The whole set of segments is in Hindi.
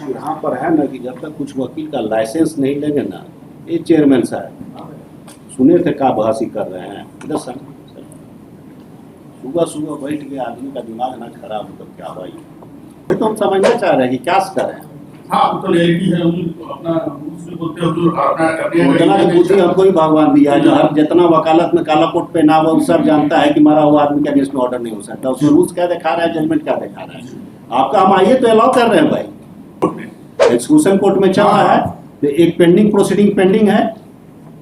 यहाँ पर है ना कि जब तक कुछ वकील का लाइसेंस नहीं लेंगे ना, ये चेयरमैन साहब सुने थे का बहसी कर रहे हैं इधर सर। सुबह सुबह बैठ के आदमी का दिमाग ना खराब हो तो क्या भाई, तो हम समझना चाह रहे हैं कि क्या कर रहे हैं। हाँ तो लेगी है अपना बोलते हो उतना बुद्धि हमको ही भगवान दिया है, जो हर जितना वकालत में काला कोट पहना हुआ वो सब जानता है कि मरा हुआ आदमी के अगेंस्ट में ऑर्डर नहीं हो सकता। उसमें रूल्स क्या दिखा रहा है, जजमेंट क्या दिखा रहा है। आपका हम आइए तो अलाउ कर रहे हैं भाई, एक्सक्लूसिव कोर्ट में चल रहा है, तो एक पेंडिंग प्रोसीडिंग पेंडिंग है।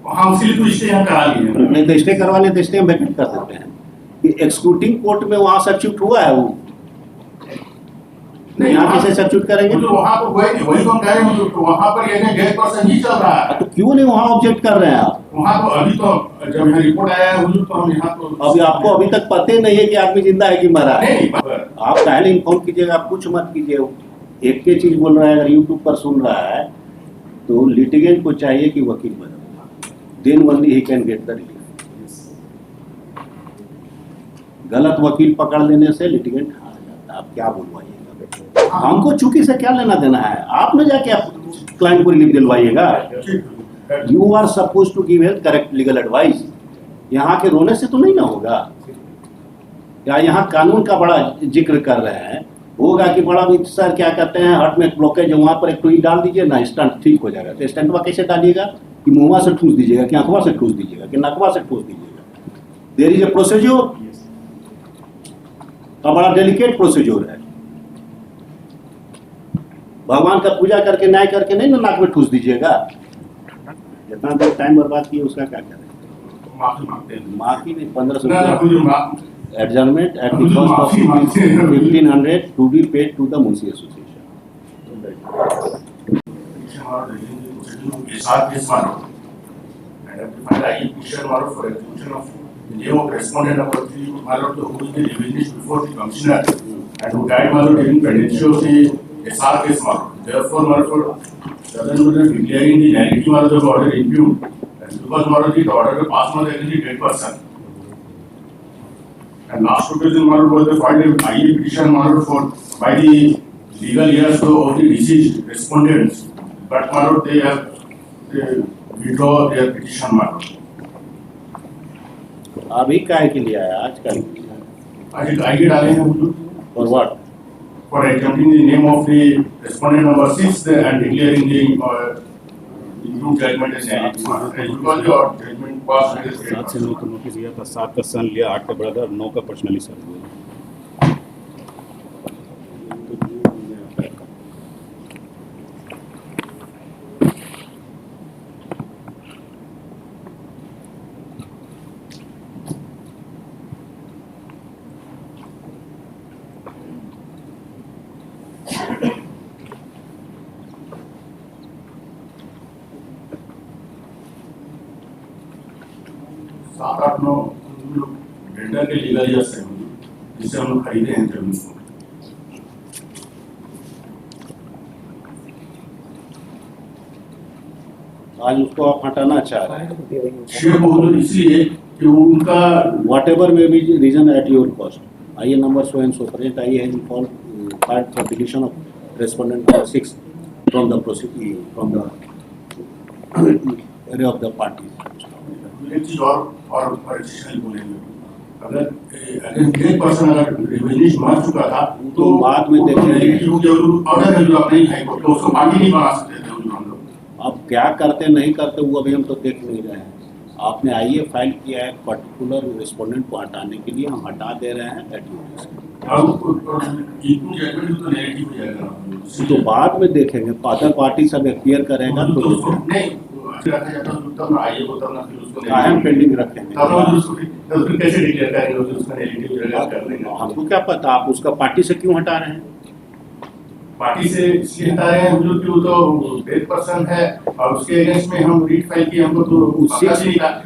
हाँ उसके तो स्टे यहाँ करा लिए, नहीं तो स्टे करवा ले तो स्टे हम वेकेट कर सकते हैं कि एक्सक्यूटिंग कोर्ट में वहाँ सब्स्टिट्यूट हुआ है वो नहीं यहाँ कैसे सब्स्टिट्यूट करेंगे। तो वहाँ पर वही तो हम कह रहे हैं, तो वहाँ पर ये डेथ पर्सन ही चल रहा है, तो क्यों नहीं वहाँ ऑब्जेक्ट कर रहे हैं आप। वहाँ तो अभी तो जब यहाँ रिपोर्ट आया है तो हम यहाँ तो अभी आपको अभी तक पता ही नहीं है कि आदमी जिंदा है कि मरा है। नहीं आप पहले इन्फॉर्म कीजिएगा, आप कुछ मत कीजिए। एक के चीज बोल रहा है, अगर यूट्यूब पर सुन रहा है तो लिटिगेंट को चाहिए कि वकील बने, then only he can get the relief. गलत वकील पकड़ लेने से लिटिगेंट हार जाता है। आप क्या बोलवाइएगा, हमको चूकी से क्या लेना देना है। आप न जाके आप क्लाइंट को रिलीफ दिलवाइएगा। You are suppose to give health correct legal advice. यहाँ के रोने से तो नहीं ना होगा। या यहाँ कानून का बड़ा जिक्र कर रहे हैं, होगा कि बड़ा भी सर क्या कहते हैं हार्ट में ब्लॉकेज है, वहाँ पर एक टूई डाल दीजिए ना, स्टंट ठीक हो जाएगा। तो स्टंटवा कैसे डालिएगा कि मुँहवा से ठूस दीजिएगा, कि आंखवा से ठूस दीजिएगा, कि नकवा से ठूस दीजिएगा। देयर इज ए प्रोसीजर, का बड़ा डेलिकेट प्रोसीजर है। भगवान का पूजा करके न्याय करके नहीं ना नाक में ठूस दीजिएगा। जितना देर टाइम बर्बाद किए उसका क्या करें। माफी मांगते हैं, माफी नहीं, 1500 adjournment at the cost of 1500 to be paid to the मुंशी association. name of respondent number 3 Malot who is the revenues before the commissioner and who died Malot during pendency of the SR case Malot. Therefore Malot doesn't declaring the narrative Malot of order impugned, and because Malot the order passed Malot against the dead person. And last occasion Malot was the filed a IE petition Malot for by the legal heirs of the deceased respondents, but Malot they withdraw their petition Malot. अभी काय के लिए आया, आज कल आज आगे डाले हैं हुजूर for what, for examining the name of the respondent number 6 and declaring the improved judgment as because your judgment pass with 7 से 9 का नोटिस दिया था, 7 का सन लिया, 8 का ब्रदर, 9 का पर्सनली सर्व हुआ। सात आठ नौ वेंडर के लीगल यस है जिससे हम लोग खरीदे हैं जमीन को। आज उसको आप हटाना चाह रहे हैं। शेयर बहुत इसलिए कि उनका whatever may be reason at your cost. I A number so and so present I है for petition of respondent number 6 from the proceeding from the area of the party. एक चीज और एडिशनल बोलेंगे, अगर एक पर्सन अगर रिवेन्यू मार चुका था तो बाद में देखेंगे ऑर्डर है जो आप नहीं हाई कोर्ट तो उसको पार्टी नहीं बना सकते थे हम लोग। अब क्या करते नहीं करते वो अभी हम तो देख नहीं रहे हैं। आपने आइए फाइल किया है पर्टिकुलर रिस्पोंडेंट को हटाने के लिए, हम हटा दे रहे हैं एट योर रिस्क। तो बाद में देखेंगे, अदर पार्टी सब एक्सपायर करेगा तो कायम पेंडिंग रखेंगे। हमको क्या पता आप उसका पार्टी से क्यों हटा रहे हैं। पार्टी से इसलिए हटा रहे हैं कि वो तो डेथ पर्सन है और उसके अगेंस्ट में हम रीट फाइल किए, हमको तो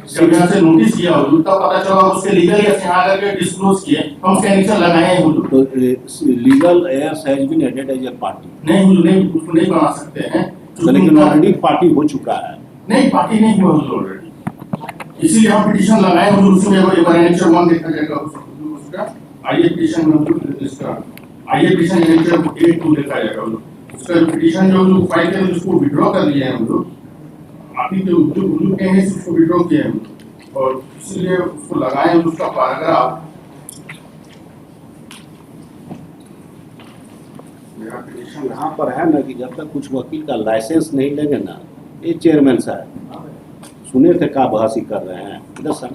जब यहाँ से नोटिस किया हो तो पता चला उसके लीगल एयर्स यहाँ करके डिस्क्लोज किए, हम उसके एनेक्सर लगाए हैं। तो legal heirs has been added as a party. नहीं उसको नहीं बना सकते हैं, लेकिन ऑलरेडी पार्टी हो चुका है। नहीं पार्टी नहीं हुआ ऑलरेडी, इसीलिए हम पिटीशन लगाए हैं। उसमें एक बार एनेक्सर 1 देखा जाएगा उसका, आइए पिटीशन में इसका आइए पिटीशन एनेक्सर 8 देखा जाएगा। उसका पिटीशन जो फाइल किया उसको विड्रॉ कर लिया है हम लोग, अभी जो उल्लू के हैं उसको विड्रॉ किया है और इसीलिए उसको लगाए उसका पैराग्राफ। मेरा पिटीशन यहाँ पर है ना कि जब तक कुछ वकील का लाइसेंस नहीं लेंगे ना, ये चेयरमैन साहब सुने थे का बहसी कर रहे हैं इधर सर,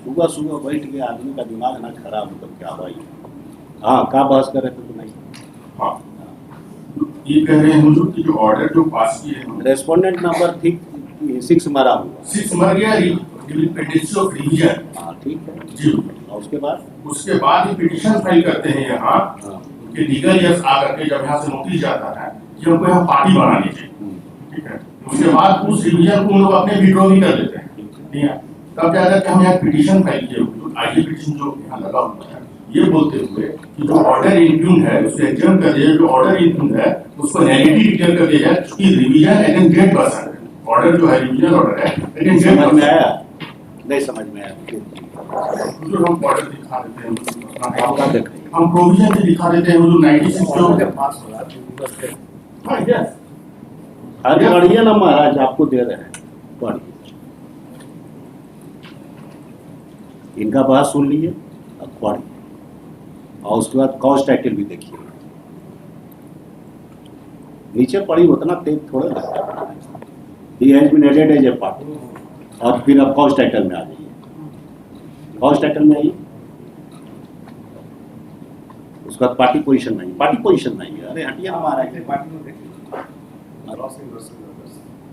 सुबह सुबह बैठ के आदमी का दिमाग ना खराब मतलब क्या भाई। हाँ का बहस कर रहे थे तो नहीं। हाँ, ये कह रहे हैं हम लोग कि जो ऑर्डर जो पास किए हैं रेस्पोंडेंट नंबर ठीक 6 मरा हुआ। 6 मर गया पेंडेंसी ऑफ रिवीजन। हाँ ठीक है जी, और उसके बाद ये पिटीशन फाइल करते हैं यहाँ कि लीगल यस आकर के जब यहाँ से नोटिस जाता है कि हमको यहाँ पार्टी बनानी चाहिए, ठीक है, उसके बाद उस रिवीजन को हम लोग अपने विड्रॉ भी कर लेते हैं, ठीक है, तब जाकर के हम यहाँ पिटीशन फाइल किए हुए आईडी पिटीशन जो यहाँ लगा हुआ है, ये बोलते हुए कि जो ऑर्डर इंट्यून है उसको एग्जाम कर दिया, जो ऑर्डर इंट्यून है उसको नेगेटिव डिक्लेयर कर दिया जाए क्योंकि रिवीजन अगेंस्ट डेट पर्सन है, ऑर्डर जो है रिवीजन ऑर्डर है अगेंस्ट डेट समझ में आया नहीं समझ में आया। जो हम ऑर्डर दिखा देते हैं हम प्रोविजन भी दिखा देते हैं वो जो 96 जो पास हो रहा है। हाँ यस, अरे पढ़िए ना महाराज, आपको दे रहे हैं पढ़िए, इनका बात सुन लीजिए अब पढ़िए और उसके बाद कॉज टाइटल भी देखिए, नीचे पढ़ी उतना तेज थोड़ा लगता है। He has been added as a party और फिर अब कॉज टाइटल में आ जाइए, कॉज टाइटल में आइए, उसके बाद पार्टी पोजीशन नहीं, पार्टी पोजीशन नहीं है। अरे हटिए ना महाराज,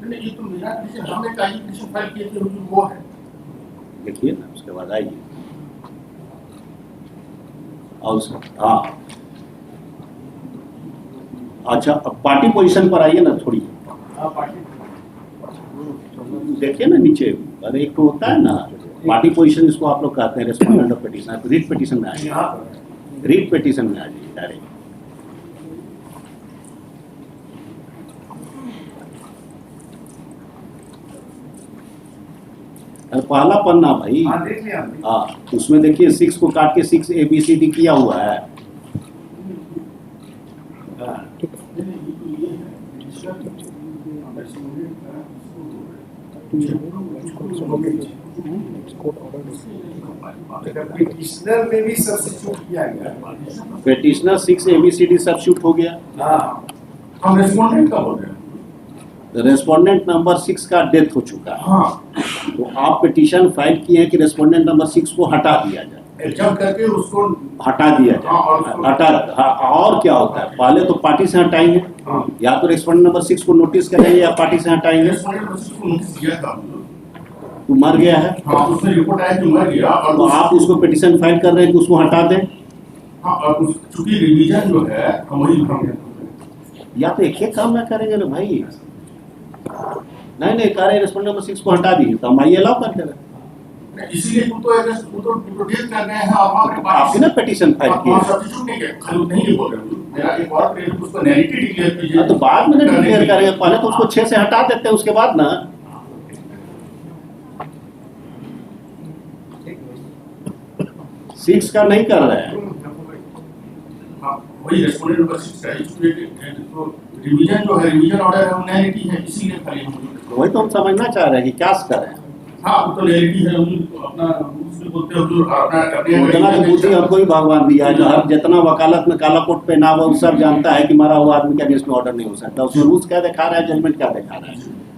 नहीं ये तो मेरा पिटीशन हमने कहीं पिटीशन फाइल किए थे वो है, देखिए ना उसके बाद आइए और हाँ अच्छा अब पार्टी पोजीशन पर आइए ना थोड़ी, देखिए ना नीचे, अरे एक तो होता है ना पार्टी पोजीशन, इसको आप लोग कहते हैं respondent of petition, read petition में आ जाइए, रीड पिटीशन में आ जाइए डायरेक्ट। पहला पन्ना भाई, हाँ उसमें देखिए 6 को काट के 6 ABCD किया हुआ है। पिटिशनर में भी सब्स्टिट्यूट किया गया, पेटिशनर 6 ABCD सब्स्टिट्यूट हो गया। हम रेस्पोंडेंट का बोल रहे हैं, रेस्पोंडेंट नंबर 6 का डेथ हो चुका है। हाँ तो आप पिटीशन फाइल किए हैं कि रेस्पोंडेंट नंबर 6 को हटा दिया जाए, एग्जाम करके उसको हटा दिया हाँ, और जाए, उसको- हटा हाँ, और क्या होता है पहले तो पार्टी से हटाएंगे, हाँ। या तो रेस्पोंडेंट नंबर 6 को नोटिस करेंगे या पार्टी से हटाएंगे। रेस्पोंडेंट को नोटिस दिया था हम लोग। तो मर गया है हाँ उसमें रिपोर्ट आया कि मर गया और तो आप उसको पिटीशन फाइल कर रहे हैं कि उसको हटा दें, हाँ और चूंकि रिवीजन जो है हम वही या तो एक ही काम ना करेंगे ना भाई। नहीं कह रहे रेस्पोंडेंट नंबर 6 को हटा दीजिए तो हम आइए अलाउ कर दे रहे, इसीलिए तो डील कर रहे हैं और वहाँ पे आपने ना पिटीशन फाइल किया सब्स्टिट्यूट नहीं किया, खाली नहीं बोल रहे हैं। मेरा एक और क्रेडिट उसको नेगेटिव डिक्लेयर कीजिए। तो बाद में ना डिक्लेयर करेंगे, पहले तो उसको 6 से हटा देते हैं उसके बाद ना। 6 का नहीं कर रहे हैं, हाँ वही रेस्पोंडेंट नंबर 6 है, इसलिए तो रिवीजन जो है रिवीजन ऑर्डर है वो नेगेटिव है, इसीलिए खाली हम वही तो हम समझना चाह रहे हैं कि क्या करें। हाँ वो तो नेगेटिव है, अपना उसमें बोलते हो जो अपना करने उतना तो बुद्धि हमको ही भगवान दिया है, जो हर जितना वकालत में काला कोट पहना हुआ वो सब जानता है कि मरा हुआ आदमी के अगेंस्ट में ऑर्डर नहीं हो सकता। उसमें रूल्स क्या दिखा रहा है, जजमेंट क्या दिखा रहा है।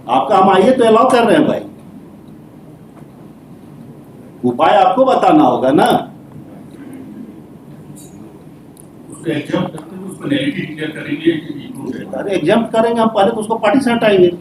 आपका हम आइए तो अलाउ कर रहे हैं भाई, उपाय आपको बताना होगा ना। उसको एग्जाम करते हैं उसको नेगेटिव डिक्लेयर करेंगे कि इम्प्रूव है। अरे एग्जाम करेंगे हम, पहले तो उसको पार्टी से हटाएंगे।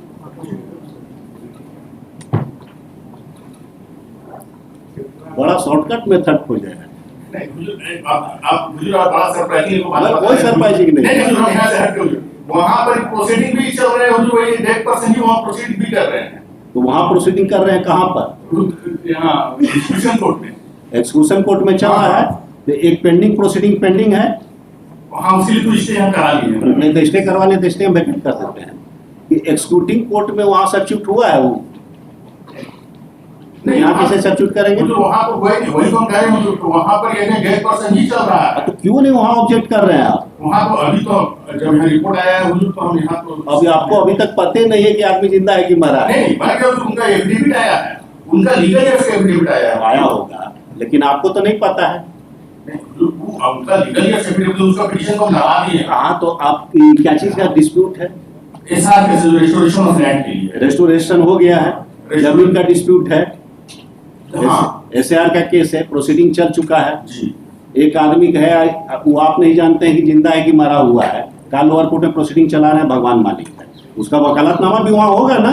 बड़ा शॉर्टकट मेथड खोजे हैं। नहीं मुझे आप मुझे बड़ा सरप्राइजिंग को बात कोई सरप्राइजिंग नहीं। नहीं मुझे यहाँ से हट के वहाँ पर प्रोसीडिंग भी चल रहे हैं, जो वही डेट पर्सन ही वहाँ प्रोसीडिंग भी कर रहे हैं। तो वहाँ प्रोसीडिंग कर रहे हैं कहाँ पर? यहाँ डिस्ट्रीब्यूशन कोर्ट में, एक्सक्लूशन कोर्ट में चल रहा है, तो एक पेंडिंग प्रोसीडिंग पेंडिंग है, वहाँ उसी तो स्टे यहाँ करा लिए हैं। नहीं तो स्टे करवाने तो स्टे हम वैकेट कर देते हैं। कि एक्सक्लूटिंग कोर्ट में वहाँ सब्स्टिट्यूट हुआ है वो, नहीं, यहाँ कैसे सब्स्टिट्यूट करेंगे? तो वहाँ पर वही तो हम कह रहे हैं, तो वहाँ पर ये डेथ पर्सन ही चल रहा है। तो क्यों नहीं वहाँ ऑब्जेक्ट कर रहे हैं आप? वहाँ तो अभी तो जब यहाँ रिपोर्ट आया है हुजूर, तो हम यहाँ तो अभी आपको अभी तक पता ही नहीं है कि आदमी जिंदा है कि मरा है। नहीं, मर गया, तो उनका एफिडेविट आया है, उनका लीगल एफिडेविट आया है। आया होगा, लेकिन आपको तो नहीं पता है। नहीं, उनका लीगल एफिडेविट, उसका पिटीशन को लगा दिए। हाँ, तो आप क्या चीज का डिस्प्यूट है? एसआर के रेस्टोरेशन ऑफ लैंड के लिए रेस्टोरेशन हो गया है, जमीन का डिस्प्यूट है, हाँ एसआर का केस है, प्रोसीडिंग चल चुका है। जी। एक आदमी का है, वो आप नहीं जानते हैं कि जिंदा है कि मरा हुआ है, कल लोअर कोर्ट में प्रोसीडिंग चला रहे हैं, भगवान मालिक है, उसका वकालतनामा भी वहाँ होगा ना।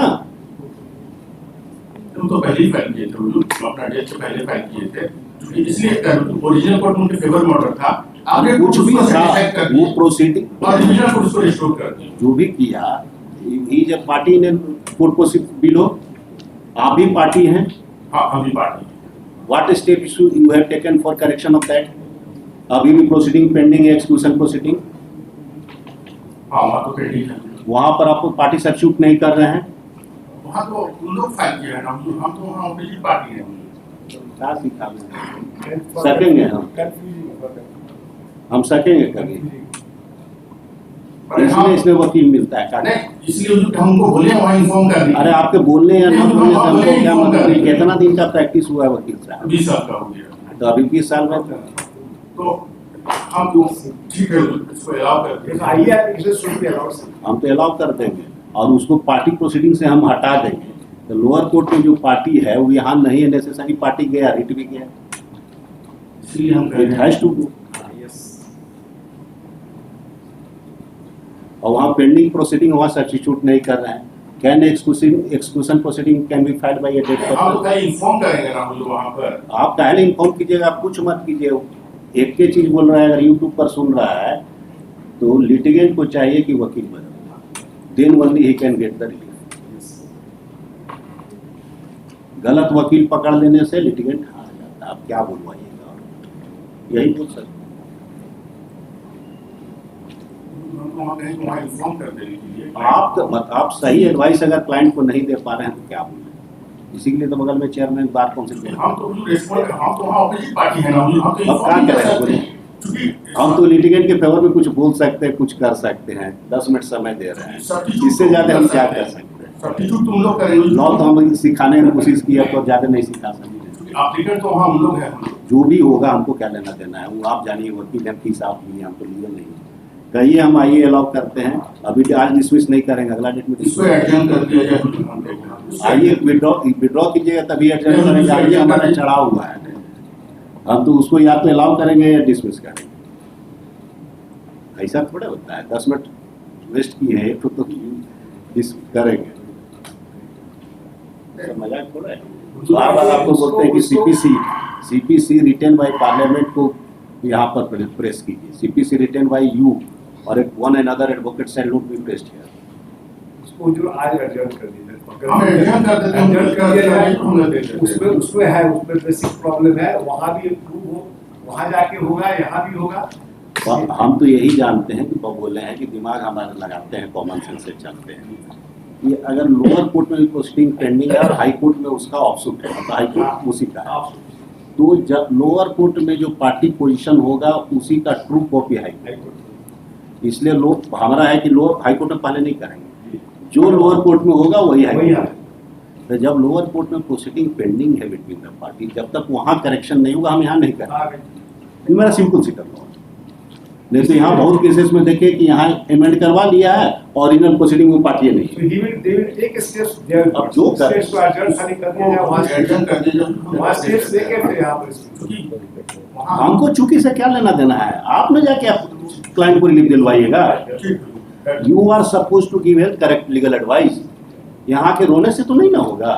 तुम तो पहले ही फाइल किए थे हुजूर, अपना डेट से पहले फाइल किए थे, इसलिए ओरिजिनल कोर्ट में उनके फेवर में ऑर्डर था, आपने कुछ भी उसको था, satisfy कर वो दिया प्रोसीडिंग और डिवीजन कोर्ट उसको रिस्टोर कर दिया। जो भी किया, ये जब पार्टी ने कोर्ट को बिलो, आप भी पार्टी हैं, हाँ, हम भी party what step you have taken for correction of that? अभी भी प्रोसीडिंग पेंडिंग है, एक्सक्लूशन प्रोसीडिंग, हाँ, वहाँ तो पेंडिंग है, वहां पर आपको पार्टी सब्स्टिट्यूट नहीं कर रहे हैं। वहाँ तो उन लोग फाइल किए हैं ना हुजूर, हम तो वहाँ ऑपोजिट पार्टी हैं। क्या सीखा सकेंगे हम सकेंगे कभी? अरे इसलिए इसमें वकील मिलता है नहीं, इसलिए हुजूर हमको बोले वहाँ इन्फॉर्म कर दिया। अरे आपके बोलने या ना नहीं, बोलने से हम हमको बोले क्या inform मतलब कर है? दिया। कितना दिन का प्रैक्टिस हुआ है वकील साहब? 20 साल का हो गया, तो अभी 20 साल में तो हम तो ठीक है इसको अलाउ करते हैं। आइए एप्लीकेशन शुड बी अलाउड। हम तो अलाउ कर देंगे और उसको पार्टी प्रोसीडिंग से हम हटा देंगे। तो लोअर कोर्ट में जो पार्टी है वो यहाँ नहीं है, नेसेसरी पार्टी गया, रिट भी गया, इसलिए हम कह इट रहे हैज टू डू। और वहाँ पेंडिंग प्रोसीडिंग वहाँ सब्स्टिट्यूट नहीं कर रहे हैं। Can exclusion proceeding can be filed by a date हैं, हम तो पर्सन? कहीं इन्फॉर्म करेंगे ना हुजूर वहाँ पर। आप पहले इन्फॉर्म कीजिएगा, आप कुछ मत कीजिए। एक के चीज बोल रहा है, अगर यूट्यूब पर सुन रहा है तो लिटिगेंट को चाहिए कि वकील बने, then only he can get the relief. गलत वकील पकड़ लेने से लिटिगेंट हार जाता है। आप क्या बोलवाइएगा, यही बोल सकते। हम तो वहाँ कहीं वहाँ इन्फॉर्म कर देने के लिए। आप सही एडवाइस अगर क्लाइंट को नहीं दे पा रहे हैं तो क्या बोलें? इसी के लिए तो बगल में चेयरमैन बार काउंसिल है। हम तो हुजूर रिस्पॉन्ड, हम तो वहाँ ऑपोजिट पार्टी है ना हुजूर, हम तो अब क्या इन्फॉर्म कर करें सकते बोले? हैं। क्योंकि हम तो लिटिगेंट के फेवर में कुछ बोल सकते हैं, कुछ कर सकते हैं। 10 मिनट समय दे रहे हैं, substitute इससे ज्यादा हम क्या सकते कर हैं। सकते हैं? सब्स्टिट्यूट तुम लोग करेंगे, लॉ तो हम सिखाने की कोशिश किया तो ज्यादा नहीं सिखा सकते। एप्लीकेंट तो वहाँ हम लोग हैं, हम लोग। जो भी होगा हमको क्या लेना देना है, वो आप जानिए। वकील हम फीस आप लिए, हम तो लीगल नहीं। कहिए हम आइए अलाउ करते हैं। अभी आज डिसमिस नहीं करेंगे, अगला डेट में इसको एडजन कर दिया जाए हुजूर, हम लोग आइए विड्रॉ कीजिएगा तभी एडजस्ट करेंगे। आइए हमारा चढ़ा हुआ है, हम तो उसको या तो अलाउ करेंगे या डिसमिस करेंगे। ऐसा थोड़ा होता है, 10 मिनट वेस्ट किए हैं तो डिस करेंगे, ऐसा मजाक थोड़ा है। बार बार आपको बोलते हैं कि सीपीसी रिटेन बाय पार्लियामेंट को यहाँ पर प्रेस कीजिए। सीपीसी रिटेन बाय यू और एक one another advocate shall not be pressed here. उसको जो आज एडजस्ट कर दीजिए, हम एडजन कर देते हैं, एडजस्ट कर दिया जाए। हम लोग देते हैं। उसमें है, उसमें बेसिक प्रॉब्लम है, वहाँ भी improve हो, वहाँ जाके होगा, यहाँ भी होगा। और हम तो यही जानते हैं कि वो बोले हैं कि दिमाग हमारे लगाते हैं, कॉमन सेंस से चलते हैं। ये अगर लोअर कोर्ट में भी प्रोसीडिंग पेंडिंग है और हाई कोर्ट में उसका ऑफसूट है, तो हाई कोर्ट उसी का है, तो जब लोअर कोर्ट में जो पार्टी पोजीशन होगा उसी का ट्रू कॉपी हाई कोर्ट। इसलिए लोग हमारा है कि लोअर हाई कोर्ट में पहले नहीं करेंगे, जो लोअर कोर्ट में होगा वही हाई कोर्ट में। तो जब लोअर कोर्ट में प्रोसीडिंग पेंडिंग है बिटवीन द पार्टी, जब तक वहाँ करेक्शन नहीं होगा हम यहाँ नहीं करेंगे। ये मेरा सिंपल सी टर्म है। नहीं तो यहाँ बहुत केसेस में देखे कि यहाँ अमेंड करवा लिया है और ओरिजिनल प्रोसीडिंग में पार्टी नहीं। So they will take steps there. अब जो कर- Steps को adjust खाली कर दिया जाए, वहाँ एडजन कर दीजिए। वहाँ steps लेके फिर यहाँ पर क्योंकि वहाँ हमको चूकी से क्या लेना देना है? आप न जाके आप क्लाइंट को रिलीफ दिलवाइएगा। You are suppose to give health correct legal advice. यहाँ के रोने से तो नहीं ना होगा।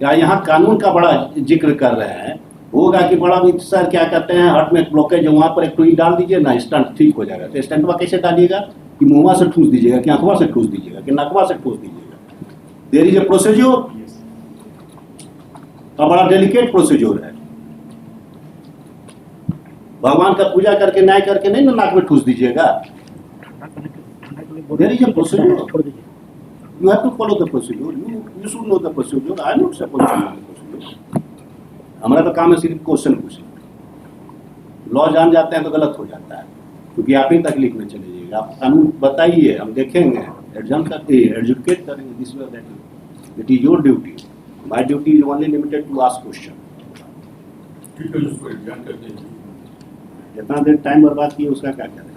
या यहाँ कानून का बड़ा जिक्र कर रहे हैं, होगा कि बड़ा भी सर क्या कहते हैं, हार्ट में ब्लॉकेज है, वहाँ पर एक ट्वीट डाल दीजिए ना, स्टंट ठीक हो जाएगा। तो स्टंटवा कैसे डालिएगा? कि मुँहवा से ठूस दीजिएगा, कि आंखवा से ठूस दीजिएगा, कि नकवा से ठूस दीजिएगा। देयर इज ए प्रोसीजर, और बड़ा डेलिकेट प्रोसीजर है। भगवान का पूजा करके न्याय करके नहीं ना नाक में ठूस दीजिएगा। There is a procedure. You have to follow the procedure. You should know the procedure. I am not supposed to know the procedure. हमारा तो काम है सिर्फ क्वेश्चन पूछना। लॉ जान जाते हैं तो गलत हो जाता है, क्योंकि आप ही तकलीफ में चले जाइएगा। आप कानून बताइए, हम देखेंगे, एग्जाम करते एजुकेट करेंगे। This way that it is your duty. My duty is only limited to ask question. ठीक है, उसको एग्जाम करते हैं, जितना देर टाइम बर्बाद किए उसका क्या करें?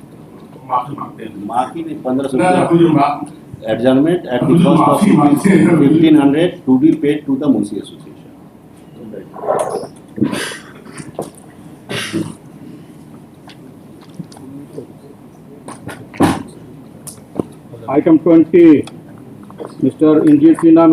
माफी मांगते हैं। माफी नहीं, 1500 ना, ना, मुझे माफ adjournment at the cost of 1500 to be paid to the Munshi Association. Item 20, Mr. Injit Sinha,